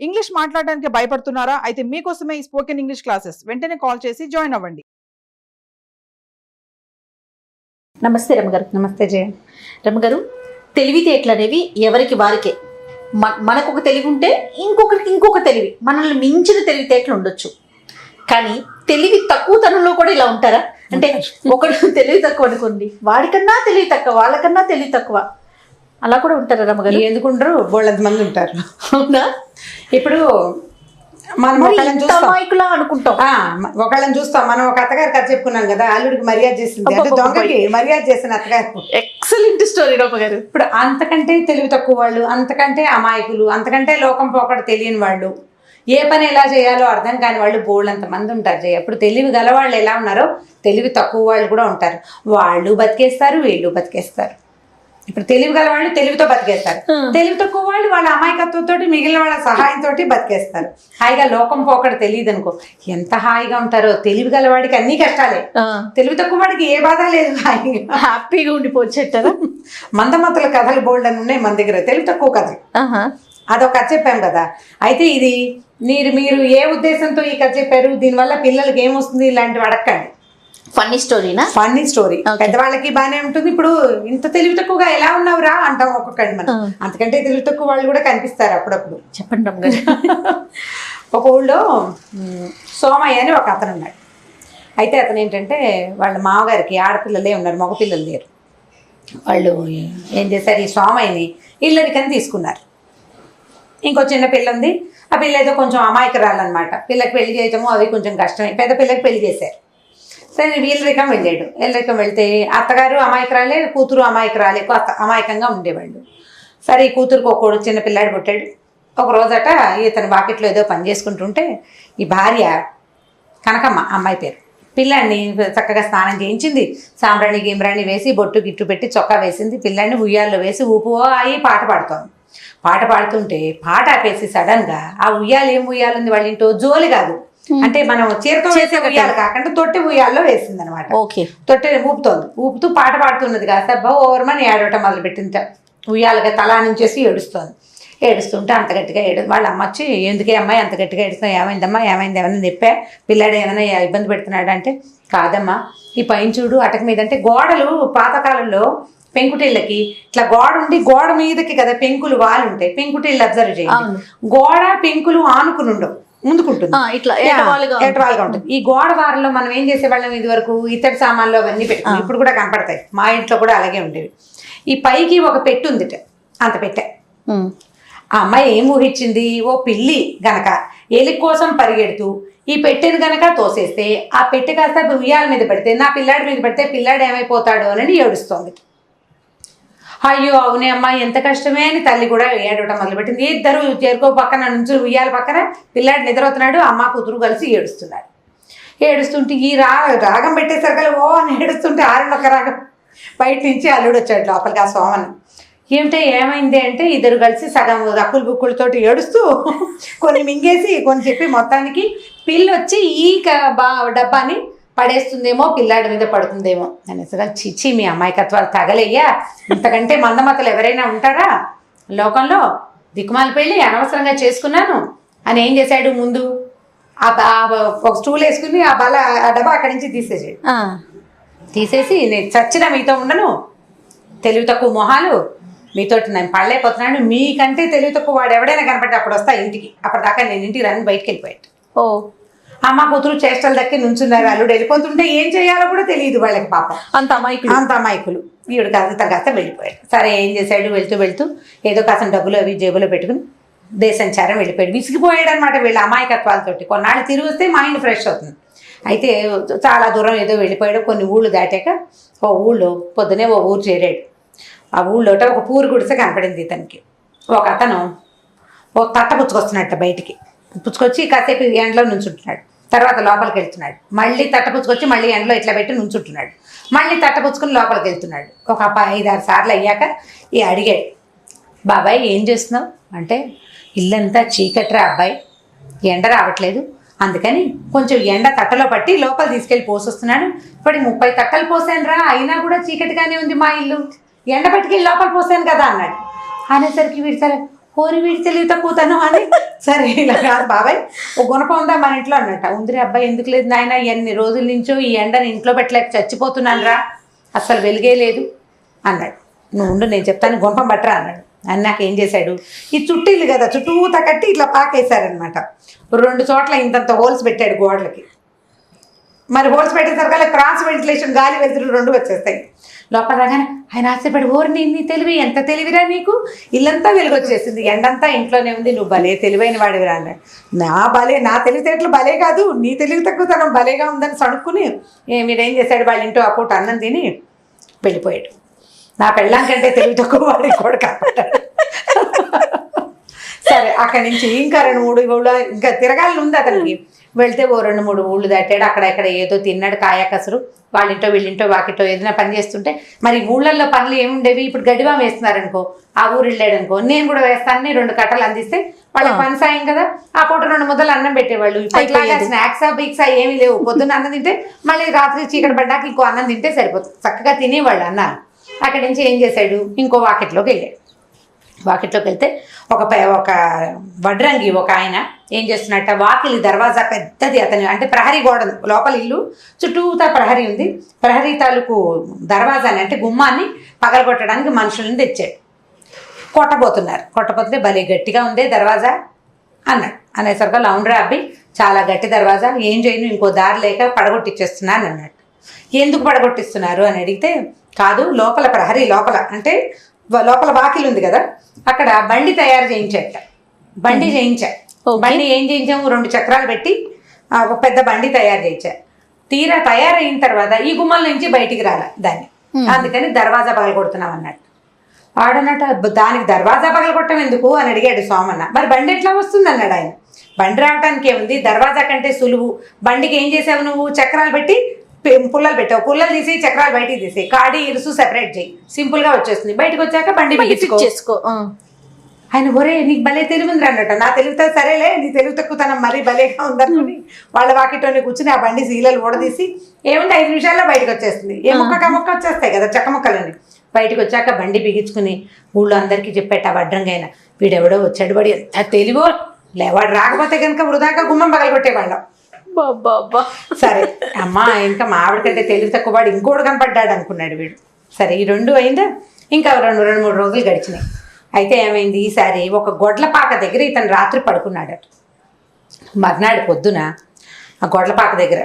English మాట్లాడడానికి భయపడుతున్నారా? అయితే మీకోసమే ఈ స్పోకెన్ ఇంగ్లీష్ క్లాసెస్. వెంటనే కాల్ చేసి జాయిన్ అవ్వండి. నమస్తే రమగారు. నమస్తే జయ. రమగారు, తెలివితేటలు అనేవి ఎవరికి వారికే. మనకు ఒక తెలివి ఉంటే ఇంకొకరికి ఇంకొక తెలివి, మనల్ని మించిన తెలివితేటలు ఉండొచ్చు. కానీ తెలివి తక్కువతనంలో కూడా ఇలా ఉంటారా? అంటే ఒకడు తెలివి తక్కువ అనుకోండి, వాడికన్నా తెలివి తక్కువ, వాళ్ళకన్నా తెలివి తక్కువ, అలా కూడా ఉంటారా రమగారు? ఎందుకుంటారు, బోళ్ళంత మంది ఉంటారు. అవునా? ఇప్పుడు మనం ఒకళ్ళని చూస్తాం అనుకుంటాం, ఒకళ్ళని చూస్తాం. మనం ఒక అత్తగారి కథ చెప్పుకున్నాం కదా, అల్లుడికి మర్యాద చేసింది అంటే దొంగకి మర్యాద చేసిన అత్తగారు. ఎక్సలెంట్ స్టోరీ రమగారు. ఇప్పుడు అంతకంటే తెలివి తక్కువ వాళ్ళు, అంతకంటే అమాయకులు, అంతకంటే లోకం పోకడ తెలియని వాళ్ళు, ఏ పని ఎలా చేయాలో అర్థం కాని వాళ్ళు బోళ్ళంత మంది ఉంటారు జయ. ఇప్పుడు తెలివి గల వాళ్ళు ఎలా ఉన్నారో తెలివి తక్కువ వాళ్ళు కూడా ఉంటారు. వాళ్ళు బతికేస్తారు, వీళ్ళు బతికేస్తారు. ఇప్పుడు తెలివి గల వాళ్ళు తెలివితో బతికేస్తారు, తెలివి తక్కువ వాళ్ళు వాళ్ళ అమాయకత్వంతో మిగిలిన వాళ్ళ సహాయంతో బతికేస్తారు. హాయిగా లోకం పోకడ తెలియదు అనుకో, ఎంత హాయిగా ఉంటారో. తెలివి గల వాడికి అన్ని కష్టాలే, తెలివి తక్కువ వాడికి ఏ బాధ లేదు, హాయిగా హ్యాపీగా ఉండిపోచ్చేటారా. మందమతుల కథలు బోల్డ్ అని ఉన్నాయి మన దగ్గర, తెలివి తక్కువ కథలు. అదొక కథ చెప్పాం కదా. అయితే ఇది మీరు ఏ ఉద్దేశంతో ఈ కథ చెప్పారు, దీనివల్ల పిల్లలకి ఏమొస్తుంది, ఇలాంటివి అడగండి. ఫన్నీ స్టోరీనా? Funny story. పెద్దవాళ్ళకి బాగానే ఉంటుంది. ఇప్పుడు ఇంత తెలివి తక్కువగా ఎలా ఉన్నావురా అంటాం ఒక్కొక్కటి. మనం అంతకంటే తెలివి తక్కువ వాళ్ళు కూడా కనిపిస్తారు అప్పుడప్పుడు. చెప్పండి రమ్మగారు. ఒక ఊళ్ళో సోమయ్య అని ఒక అతను ఉన్నాడు. అయితే అతను ఏంటంటే వాళ్ళ మామగారికి ఆడపిల్లలే ఉన్నారు, మగపిల్లలు లేరు. వాళ్ళు ఏం చేశారు, ఈ సోమయ్యని ఇల్లరికని తీసుకున్నారు. ఇంకో చిన్న పిల్ల ఉంది, ఆ పిల్ల ఏదో కొంచెం అమాయకురాలన్నమాట. పిల్లకి పెళ్లి చేయటము అవి కొంచెం కష్టమే. పెద్ద పిల్లకి పెళ్లి చేశారు. సరే వీళ్ళరికం వెళ్ళాడు. వీళ్ళరికం వెళ్తే అత్తగారు అమాయకురాలే, కూతురు అమాయకురాలే, అమాయకంగా ఉండేవాళ్ళు. సరే ఈ కూతురుకు ఒక చిన్న పిల్లాడు పుట్టాడు. ఒక రోజట ఇతను వాకిట్లో ఏదో పని చేసుకుంటుంటే ఈ భార్య కనకమ్మ, అమ్మాయి పేరు, పిల్లాడిని చక్కగా స్నానం చేయించింది. సాంబ్రాణి గిమ్రాణి వేసి బొట్టు గిట్టు పెట్టి చొక్కా వేసింది. పిల్లాడిని ఉయ్యాల్లో వేసి ఊపు అయి పాట పాడుతోంది. పాట పాడుతుంటే పాట ఆపేసి సడన్గా ఆ ఉయ్యాలు ఏం ఉయ్యాలుంది వాళ్ళ ఇంటో, జోలి కాదు అంటే మనం చీరతో వేసే ఉయ్యాలు కాకుండా తొట్టి ఉయ్యాల్లో వేసింది అనమాట. తొట్టి ఊపుతోంది. ఊపుతూ పాట పాడుతున్నది కాస్త ఓవర్మని ఏడవటం మొదలుపెట్టింది. ఉయ్యాలుగా తలా నుంచేసి ఏడుస్తోంది. ఏడుస్తుంటే అంత గట్టిగా వాళ్ళ అమ్మ వచ్చి, ఎందుకే అమ్మాయి అంత గట్టిగా ఏడుస్తాం, ఏమైందమ్మా, ఏమైంది, ఏమైనా చెప్పా, పిల్లాడు ఏమైనా ఇబ్బంది పెడుతున్నాడు అంటే, కాదమ్మా ఈ పైన చూడు అటక మీద. అంటే గోడలు పాతకాలంలో పెంకుటిళ్ళకి ఇట్లా గోడ ఉండి గోడ మీదకి కదా పెంకులు వాళ్ళు ఉంటాయి. పెంకుటిళ్ళు అబ్జర్వ్ చేయండి, గోడ పెంకులు ఆనుకుని ఉండవు, ముందుకుంటుంది, ఏటవాలుగా ఉంటుంది. ఈ గోడ వారిలో మనం ఏం చేసేవాళ్ళం, ఇది వరకు ఇతడి సామాన్లు అవన్నీ పెట్టుకుని, ఇప్పుడు కూడా కనపడతాయి, మా ఇంట్లో కూడా అలాగే ఉండేవి. ఈ పైకి ఒక పెట్టు ఉందిట, అంత పెట్టే. ఆ అమ్మాయి ఏం ఊహించింది, ఓ పిల్లి గనక ఎలి కోసం పరిగెడుతూ ఈ పెట్టెను గనక తోసేస్తే ఆ పెట్టె కాస్త ఉయ్యాల మీద పడితే, నా పిల్లాడి మీద పడితే పిల్లాడు ఏమైపోతాడు అని ఏడుస్తోంది. అయ్యో అవునే అమ్మ ఎంత కష్టమే అని తల్లి కూడా ఏడవటం మొదలుపెట్టింది. ఇద్దరు చేరుకో పక్కన నుంచి ఉయ్యాల పక్కన పిల్లాడు నిద్రవుతున్నాడు, అమ్మ కూతురు కలిసి ఏడుస్తున్నాడు. ఏడుస్తుంటే ఈ రాగం పెట్టేసరికల్లా ఓ అని ఏడుస్తుంటే ఆరున్నొక్క రాగం బయట నుంచి అల్లుడు వచ్చాడు లోపలికి, ఆ సోమన్. ఏమిటో ఏమైంది అంటే ఇద్దరు కలిసి సగం రక్కులు బుక్కులతోటి ఏడుస్తూ కొన్ని మింగేసి కొన్ని చెప్పి మొత్తానికి పిల్లి వచ్చి ఈ డబ్బాని పడేస్తుందేమో, పిల్లాడి మీద పడుతుందేమో అనేసిగా, చిచ్చి మీ అమాయకత్వాలు తగలయ్యా, ఇంతకంటే మందమతలు ఎవరైనా ఉంటారా లోకంలో, దిక్కుమాల పెళ్ళి అనవసరంగా చేసుకున్నాను అని ఏం చేశాడు, ముందు ఒక స్టూల్ వేసుకుని ఆ డబ్బా అక్కడి నుంచి తీసేసాడు. తీసేసి, నేను చచ్చిన మీతో ఉండను, తెలివి తక్కువ మొహాలు మీతోటి నేను పడలేకపోతున్నాను, మీకంటే తెలివి తక్కువ వాడు ఎవడైనా కనపడితే అప్పుడు వస్తా ఇంటికి, అప్పటిదాకా నేను ఇంటికి రాని బయటకు వెళ్ళిపోయాడు. అమ్మ కూతురు చేష్టలు దక్కి నుంచున్నారు. అల్లుడు వెళ్ళిపోతుంటే ఏం చేయాలో కూడా తెలియదు వాళ్ళకి, పాపం అంత అమాయకులు. వీడు కాస్త వెళ్ళిపోయాడు. సరే ఏం చేశాడు, వెళ్తూ ఏదో కాస్త డబ్బులు అవి జేబులో పెట్టుకుని దేశంచారం వెళ్ళిపోయాడు. విసిగిపోయాడు అనమాట వీళ్ళ అమాయకత్వాలతోటి. కొన్నాళ్ళు తిరిగి వస్తే మైండ్ ఫ్రెష్ అవుతుంది. అయితే చాలా దూరం ఏదో వెళ్ళిపోయాడు. కొన్ని ఊళ్ళు దాటాక ఓ ఊళ్ళో పొద్దునే ఓ ఊరు చేరాడు. ఆ ఊళ్ళోట ఒక పూరు గుడిసె కనపడింది ఇతనికి. ఒక అతను ఓ తట్ట పుచ్చుకొస్తున్నట్ట, బయటికి పుచ్చుకొచ్చి కాసేపు ఎండలో నుంచుంటున్నాడు. తర్వాత లోపలికి వెళ్తున్నాడు. మళ్ళీ తట్టపుచ్చుకొచ్చి మళ్ళీ ఎండలో ఇట్లా పెట్టి నుంచుంటున్నాడు. మళ్ళీ తట్టపుచ్చుకుని లోపలికి వెళ్తున్నాడు. ఒక 5-6 సార్లు అయ్యాక అడిగాడు, బాబాయ్ ఏం చేస్తున్నావు అంటే, ఇల్లంతా చీకట్రా అబ్బాయి, ఎండ రావట్లేదు, అందుకని కొంచెం ఎండ తట్టలో పట్టి లోపల తీసుకెళ్ళి పోసొస్తున్నాడు. ఇప్పటికి 30 తట్టలు పోసాను రా, అయినా కూడా చీకటిగానే ఉంది మా ఇల్లు, ఎండ పట్టుకెళ్ళి లోపల పోసాను కదా అన్నాడు. అనేసరికి వీడు సరే కోరి వీడి తెలివి తక్కువతాను అని. సరే ఇలా కాదు బాబాయ్, ఓ గుణపం ఉందా మన ఇంట్లో అన్నట్ట. ఉందిరే అబ్బాయి, ఎందుకు లేదు నాయన, ఎన్ని రోజుల నుంచో ఈ ఎండని ఇంట్లో పెట్టలేక చచ్చిపోతున్నాను రా, అస్సలు వెలిగే లేదు అన్నాడు. నువ్వు ఉండు నేను చెప్తాను, గుణపం పట్టరా అన్నాడు. అన్నాక ఏం చేశాడు, ఈ చుట్టీలు కదా చుట్టూతా కట్టి ఇట్లా పాకేశారనమాట. 2 చోట్ల ఇంతంత హోల్స్ పెట్టాడు గోడలకి. మరి హోల్స్ పెట్టేసరికి క్రాస్ వెంటిలేషన్, గాలి వెలుతురు 2 వచ్చేస్తాయి. లోపల రాగానే ఆయన ఆశపడి, ఓరి నీ తెలివి, ఎంత తెలివిరా నీకు, ఇల్లంతా వెలుగు వచ్చేసింది, ఎండంతా ఇంట్లోనే ఉంది, నువ్వు భలే తెలివైన వాడివిరా అన్నాడు. నా తెలివితేటలు భలే కాదు, నీ తెలివి తక్కువతనం భలేగా ఉందని సణుక్కుని మీరేం చేశాడు, వాళ్ళ ఇంటో ఆ పూట అన్నం తిని వెళ్ళిపోయాడు. నా పెళ్ళాం కంటే తెలివి తక్కువ వాడికి కూడా కాపాడాడు. సరే అక్కడి నుంచి ఇంకా 2-3 ఊళ్ళో ఇంకా తిరగాలని ఉంది అతనికి. వెళ్తే ఓ 2-3 ఊళ్ళు దాటాడు. అక్కడ ఏదో తిన్నాడు కాయకసరు. వాళ్ళింటో వీళ్ళింటో వాకిటో ఏదైనా పని చేస్తుంటే, మరి ఊళ్ళల్లో పనులు ఏముండేవి, ఇప్పుడు గడ్డివాం వేస్తున్నారనుకో, ఆ ఊరు వెళ్ళాడు అనుకో, నేను కూడా వేస్తానని 2 కట్టలు అందిస్తే వాళ్ళకి పని సాయం కదా, ఆ పూట 2 ముద్దలు అన్నం పెట్టేవాళ్ళు. ఇట్లాగా స్నాక్సా బిక్సా ఏమీ లేవు. పొద్దున్న అన్నం తింటే మళ్ళీ రాత్రి చీకటి పడ్డాక ఇంకో అన్నం తింటే సరిపోతుంది, చక్కగా తినేవాళ్ళు అన్నారు. అక్కడి నుంచి ఏం చేశాడు, ఇంకో వాకిట్లోకి వెళ్ళాడు. వాకిట్లోకి వెళ్తే ఒక వడ్రంగి ఒక ఆయన ఏం చేస్తున్నట్ట, వాకిలి దర్వాజా పెద్దది అతని, అంటే ప్రహరీ గోడ లోపల ఇల్లు చుట్టూతా ప్రహరీ ఉంది. ప్రహరీ తాలూకు దర్వాజాని అంటే గుమ్మాన్ని పగలగొట్టడానికి మనుషులను తెచ్చాడు. కొట్టబోతే భలే గట్టిగా ఉందే దర్వాజా అన్నాడు. అనేసరికి లౌండ్రా అబ్బి, చాలా గట్టి దర్వాజా, ఏం చేయను, ఇంకో దారి లేక పడగొట్టిచ్చేస్తున్నాను అన్నాడు. ఎందుకు పడగొట్టిస్తున్నారు అని అడిగితే, కాదు లోపల ప్రహరీ లోపల అంటే లోపల వాకిలు ఉంది కదా, అక్కడ బండి తయారు చేయించాట. బండి ఏం చేయించాము, 2 చక్రాలు పెట్టి ఒక పెద్ద బండి తయారు చేయించా. తీరా తయారైన తర్వాత ఈ గుమ్మల నుంచి బయటికి రాలా దాన్ని, అందుకని దర్వాజా పగలగొడుతున్నాం అన్నట్టు. ఆడన్నట్టు దానికి దర్వాజా పగలగొట్టం ఎందుకు అని అడిగాడు సోమన్న. మరి బండి ఎట్లా వస్తుంది అన్నాడు ఆయన. బండి రావడానికి ఏముంది, దర్వాజా కంటే సులువు. బండికి ఏం చేసావు నువ్వు, చక్రాలు పెట్టి పుల్లలు పెట్టావు, పుల్లలు తీసి చక్రాలు బయటికి తీసి కాడి ఇరుసు సెపరేట్ చేయి, సింపుల్ గా వచ్చేస్తుంది. బయటకు వచ్చాక బండి చేసుకో. ఆయన ఒరే నీకు భలే తెలివి ఉంది అన్నట్టు. నా తెలివితో సరేలే, నీ తెలివి తక్కువతనం మరీ భలేగా ఉందనుకుని వాళ్ళ వాకిటోని కూర్చుని ఆ బండి సీలలు ఊడదీసి ఏమంటే 5 నిమిషాల్లో బయటకు వచ్చేస్తుంది. ఏ ముక్క మొక్క వచ్చేస్తాయి కదా చెక్క ముక్కలని. బయటకు వచ్చాక బండి బిగించుకుని ఊళ్ళో అందరికీ చెప్పేట వడ్రంగైనా, వీడెవడో వచ్చాడు, వాడు ఎంత తెలివో, లేవాడు రాకపోతే కనుక వృధాగా గుమ్మం పగలగొట్టేవాళ్ళం. సరే అమ్మా, ఇంకా మా ఆవిడ కంటే తెలివి తక్కువ వాడు ఇంకోడు కనపడ్డాడు అనుకున్నాడు వీడు. సరే ఈ 2 అయిందా, ఇంకా 2-3 రోజులు గడిచినాయి. అయితే ఏమైంది, ఈసారి ఒక గొడ్లపాక దగ్గర ఇతను రాత్రి పడుకున్నాడట. మర్నాడు పొద్దున ఆ గొడ్లపాక దగ్గర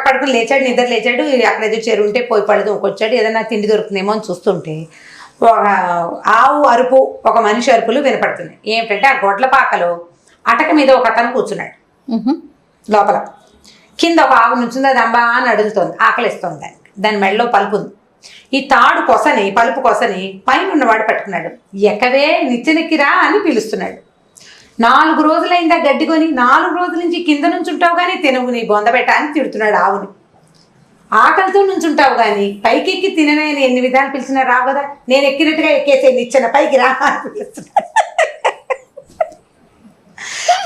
పడుకుని లేచాడు, నిద్ర లేచాడు. అక్కడ ఏదో చెరువు ఉంటే పోయి పడుకొచ్చాడు, ఏదైనా తిండి దొరుకుతుందేమో అని చూస్తుంటే ఒక ఆవు అరుపు, ఒక మనిషి అరుపులు వినపడుతున్నాయి. ఏమిటంటే ఆ గొడ్లపాకలో అటక మీద ఒక అతను కూర్చున్నాడు. లోపల కింద ఒక ఆవు నుంచింది, అది అంబా అని అడుగుతోంది, ఆకలిస్తోంది. దాని మెడలో పలుపు ఉంది. ఈ తాడు కొసని, పలుపు కొసని పైన ఉన్నవాడు పట్టుకున్నాడు. ఎక్కవే నిచ్చెనెక్కిరా అని పిలుస్తున్నాడు. 4 రోజులైందా గడ్డి కొని, 4 రోజుల నుంచి కింద నుంచి ఉంటావు కానీ తినవు, నీ బొందబెట్ట అని తిడుతున్నాడు ఆవుని. ఆకలితో నుంచి ఉంటావు కానీ పైకెక్కి తిననే ఎన్ని విధాలు పిలిచినా రావు కదా, నేను ఎక్కినట్టుగా ఎక్కేసే నిచ్చెన పైకి రా అని పిలుస్తున్నాడు.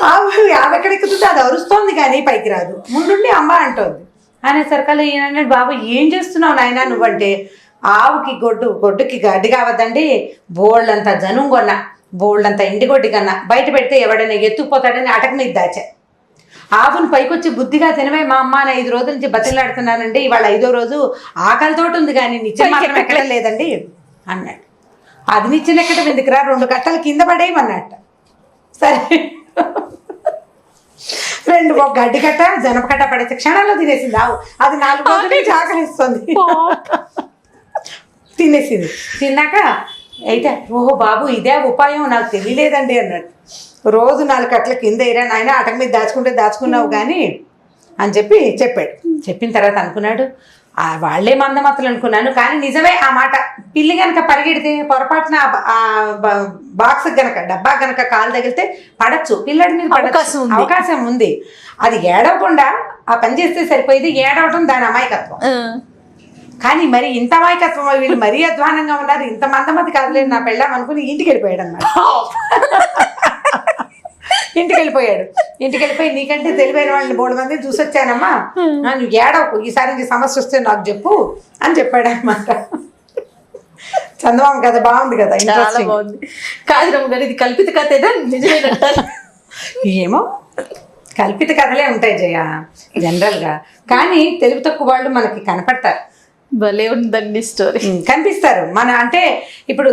ఆవు ఎక్కడెక్కుతుంటే అది అరుస్తోంది కానీ పైకి రాదు, ముందుండి అమ్మ అంటోంది. అనేసరికల్లా ఈయన, బాబు ఏం చేస్తున్నావు నాయన నువ్వంటే, ఆవుకి గొడ్డుకి గడ్డి కావద్దండి, బోళ్ళంతా జనం కొన్నా, బోళ్ళంతా ఇంటిగొడ్డి కన్నా, బయట పెడితే ఎవడైనా ఎత్తుకుపోతాడని అటక మీద దాచా. ఆవును పైకొచ్చి బుద్ధిగా తినవే మా అమ్మ అని 5 రోజుల నుంచి బతిలాడుతున్నానండి, ఇవాళ 5వ రోజు ఆకలితోటి ఉంది కానీ నిచ్చెన మాత్రం ఎక్కడం లేదండి అన్నాడు. అది నిచ్చెన ఎక్కడం ఎందుకురా, 2 కట్టలు కింద పడేయమన్నట్ట. సరే 2 ఒక గడ్డి కట్ట జనప కట్ట పడేసి క్షణాల్లో తినేసింది ఆవు. అది 4 రోజుల నుంచి ఆకలిస్తుంది, తినేసింది. తిన్నాక అయితే ఓహో బాబు ఇదే ఉపాయం నాకు తెలియలేదండి అన్నాడు. రోజు 4 కట్టల కింద ఇరా నాయన, అటక మీద దాచుకుంటే దాచుకున్నావు కానీ అని చెప్పాడు. చెప్పిన తర్వాత అనుకున్నాడు, వాళ్లే మందమతులు అనుకున్నాను, కానీ నిజమే ఆ మాట. పిల్లి గనక పరిగెడితే పొరపాటున బాక్స్ గనక డబ్బా గనక కాలు తగిలితే పడచ్చు, పిల్లడి మీద అవకాశం ఉంది. అది ఏడవకుండా ఆ పని చేస్తే సరిపోయేది, ఏడవటం దాని అమాయకత్వం. కానీ మరి ఇంత అమాయకత్వం, వీళ్ళు మరీ అధ్వానంగా ఉన్నారు, ఇంత మందమతి కాదులేదు నా పెళ్ళాం అనుకుని ఇంటికి వెళ్ళిపోయాడు అన్నమాట. ఇంటికి వెళ్ళిపోయి నీకంటే తెలివైన వాళ్ళని 3 మందిని చూసొచ్చానమ్మా, నువ్వు ఏడవకు, ఈసారి సమస్య వస్తే నాకు చెప్పు అని చెప్పాడు అనమాట. చందమామ కథ బాగుంది కదా, చాలా ఇంట్రెస్టింగ్. బాగుంది. కాదు రమ్మ గారు, ఇది కల్పిత కథేనా నిజమేనంటారు? ఏమో కల్పిత కథలే ఉంటాయి జయ జనరల్గా, కానీ తెలుగు తక్కువ వాళ్ళు మనకి కనపడతారు, భలే ఉందండి స్టోరీ. కనిపిస్తారు. మన అంటే ఇప్పుడు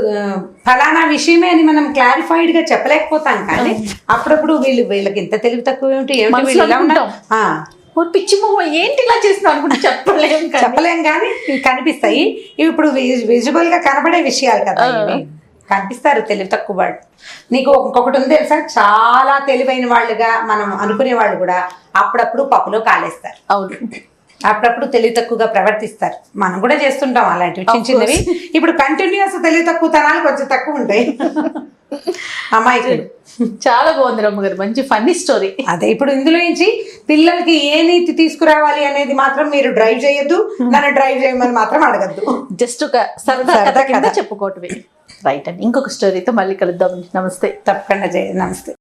ఫలానా విషయమే అని మనం క్లారిఫైడ్ గా చెప్పలేకపోతాం, కానీ అప్పుడప్పుడు వీళ్ళకి ఇంత తెలుగు తక్కువ ఏమిటి, ఏమిటి మనసులో వీళ్ళు ఇలా ఉన్నారు? అనుకుంటాం. ఓ పిచ్చి మొహం ఏంటి ఇలా చేస్తున్నావు అనుకుంటే చెప్పలేం కానీ ఇవి కనిపిస్తాయి. ఇవి ఇప్పుడు విజువల్ గా కనబడే విషయాలు కదా, ఇవి కనిపిస్తారు తెలివి తక్కువ వాళ్ళు. నీకు ఇంకొకటి ఉంది తెలుసా, చాలా తెలివైన వాళ్ళుగా మనం అనుకునే వాళ్ళు కూడా అప్పుడప్పుడు పప్పులో కాలేస్తారు, అవును, అప్పుడప్పుడు తెలివి తక్కువగా ప్రవర్తిస్తారు. మనం కూడా చేస్తుంటాం అలాంటివి చిన్న చిన్నవి. ఇప్పుడు కంటిన్యూస్ తెలివి తక్కువ తనాలు కొంచెం తక్కువ ఉంటాయి అమ్మాయికులు. చాలా బాగుంది రమ్మ గారు, మంచి ఫన్నీ స్టోరీ. అదే ఇప్పుడు ఇందులో నుంచి పిల్లలకి ఏ నీతి తీసుకురావాలి అనేది మాత్రం మీరు డ్రైవ్ చేయొద్దు, నన్ను డ్రైవ్ చేయమని మాత్రం అడగద్దు. జస్ట్ ఒక సరదా సరదా కథ కింద కథ. చెప్పుకోవటమే. రైట్ అండి, ఇంకొక స్టోరీతో మళ్ళీ కలుద్దాం. నమస్తే. తప్పకుండా నమస్తే.